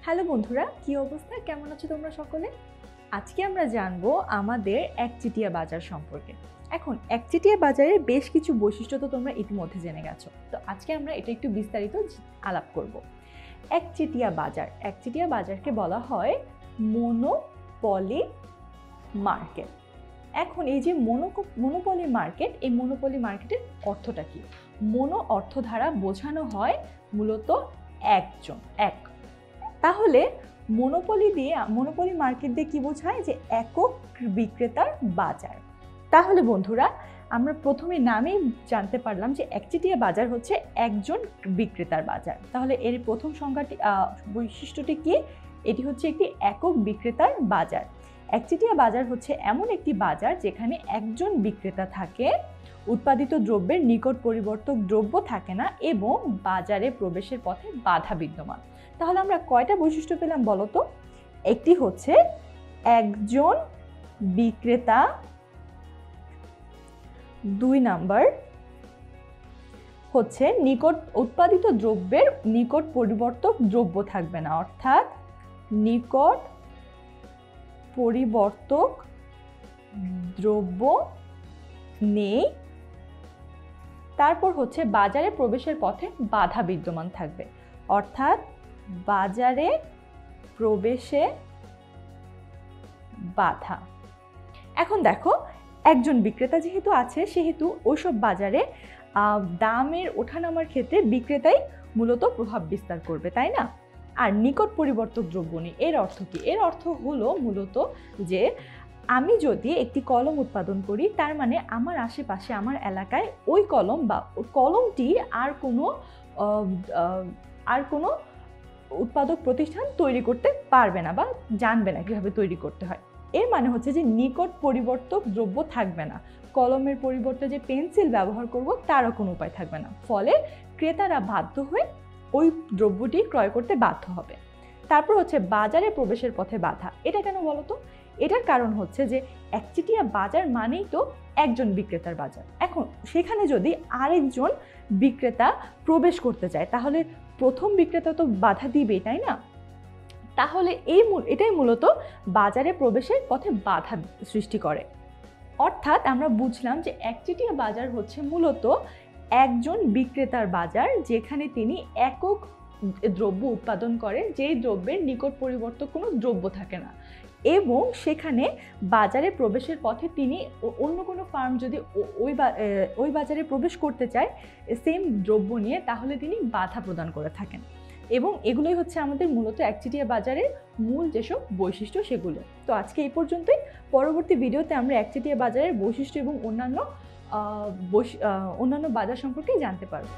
Hello বন্ধুরা, কি অবস্থা? কেমন আছো তোমরা সকলে? আজকে আমরা জানবো আমাদের একচেটিয়া বাজার সম্পর্কে। এখন একচেটিয়া বাজারের বেশ কিছু বৈশিষ্ট্য তো তোমরা ইতিমধ্যে জেনে গেছো। তো আজকে আমরা এটা একটু বিস্তারিত আলাপ করব। একচেটিয়া বাজারকে বলা হয় মনোপলি মার্কেট। এখন এই যে মনোপলি মার্কেট, এই মনোপলি মার্কেটের অর্থটা কি? মনো অর্থ দ্বারা বোঝানো হয় মূলত এক। তাহলে মনোপলি মার্কেট দিয়ে কি বোঝায়? যে একক বিক্রেতার বাজার। তাহলে বন্ধুরা, আমরা প্রথমে নামেই জানতে পারলাম যে একচেটিয়া বাজার হচ্ছে একজন বিক্রেতার বাজার। তাহলে এর প্রথম বৈশিষ্ট্যটি কি? এটি হচ্ছে একটি একক বিক্রেতার বাজার। একচেটিয়া বাজার হচ্ছে এমন একটি বাজার যেখানে একজন বিক্রেতা থাকে, উৎপাদিত দ্রব্যের নিকট পরিবর্তক দ্রব্য থাকে না এবং বাজারে প্রবেশের পথে বাধা বিদ্যমান। তাহলে আমরা কয়টা বৈশিষ্ট্য পেলাম বলো তো? একটি হচ্ছে একজন বিক্রেতা, 2 নাম্বার হচ্ছে উৎপাদিত দ্রব্যের নিকট পরিবর্তক দ্রব্য থাকবে না, অর্থাৎ নিকট পরিবর্তক দ্রব্য নেই। তারপর হচ্ছে বাজারে প্রবেশের পথে বাধা বিদ্যমান থাকবে, অর্থাৎ বাজারে প্রবেশে বাধা। এখন দেখো, একজন বিক্রেতা যেহেতু আছে সেহেতু ওইসব বাজারে দামের ওঠানামার ক্ষেত্রে বিক্রেতাই মূলত প্রভাব বিস্তার করবে, তাই না? আর নিকট পরিবর্তক দ্রব্য নেই, এর অর্থ কি? এর অর্থ হলো মূলত যে আমি যদি একটি কলম উৎপাদন করি, তার মানে আমার আশেপাশে আমার এলাকায় ওই কলম বা কলমটি আর কোনো উৎপাদক প্রতিষ্ঠান তৈরি করতে পারবে না বা জানবে না কিভাবে তৈরি করতে হয়। এর মানে হচ্ছে যে নিকট পরিবর্তক দ্রব্য থাকবে না, কলমের পরিবর্তে যে পেন্সিল ব্যবহার করব তারও কোনো উপায় থাকবে না, ফলে ক্রেতারা বাধ্য হয়ে ওই দ্রব্যটি ক্রয় করতে বাধ্য হবে। তারপর হচ্ছে বাজারে প্রবেশের পথে বাধা। এটা কেন বলো তো? এটার কারণ হচ্ছে যে একচেটিয়া বাজার মানেই তো একজন বিক্রেতার বাজার। এখন সেখানে যদি আরেকজন বিক্রেতা প্রবেশ করতে চায়, তাহলে প্রথম বিক্রেতা তো বাধা দিবেই, তাই না? তাহলে এটাই মূলত বাজারে প্রবেশের পথে বাধা সৃষ্টি করে। অর্থাৎ আমরা বুঝলাম যে একচেটিয়া বাজার হচ্ছে মূলত একজন বিক্রেতার বাজার, যেখানে তিনি একক দ্রব্য উৎপাদন করে, যেই দ্রব্যের নিকট পরিবর্তক কোনো দ্রব্য থাকে না, এবং সেখানে বাজারে প্রবেশের পথে তিনি অন্য কোনো ফার্ম যদি ওই বাজারে প্রবেশ করতে চায় সেম দ্রব্য নিয়ে, তাহলে তিনি বাধা প্রদান করে থাকেন। এবং এগুলোই হচ্ছে আমাদের মূলত একচেটিয়া বাজারের মূল যেসব বৈশিষ্ট্য সেগুলো। তো আজকে এই পর্যন্তই। পরবর্তী ভিডিওতে আমরা একচেটিয়া বাজারের বৈশিষ্ট্য এবং অন্যান্য বাজার সম্পর্কে জানতে পারবো।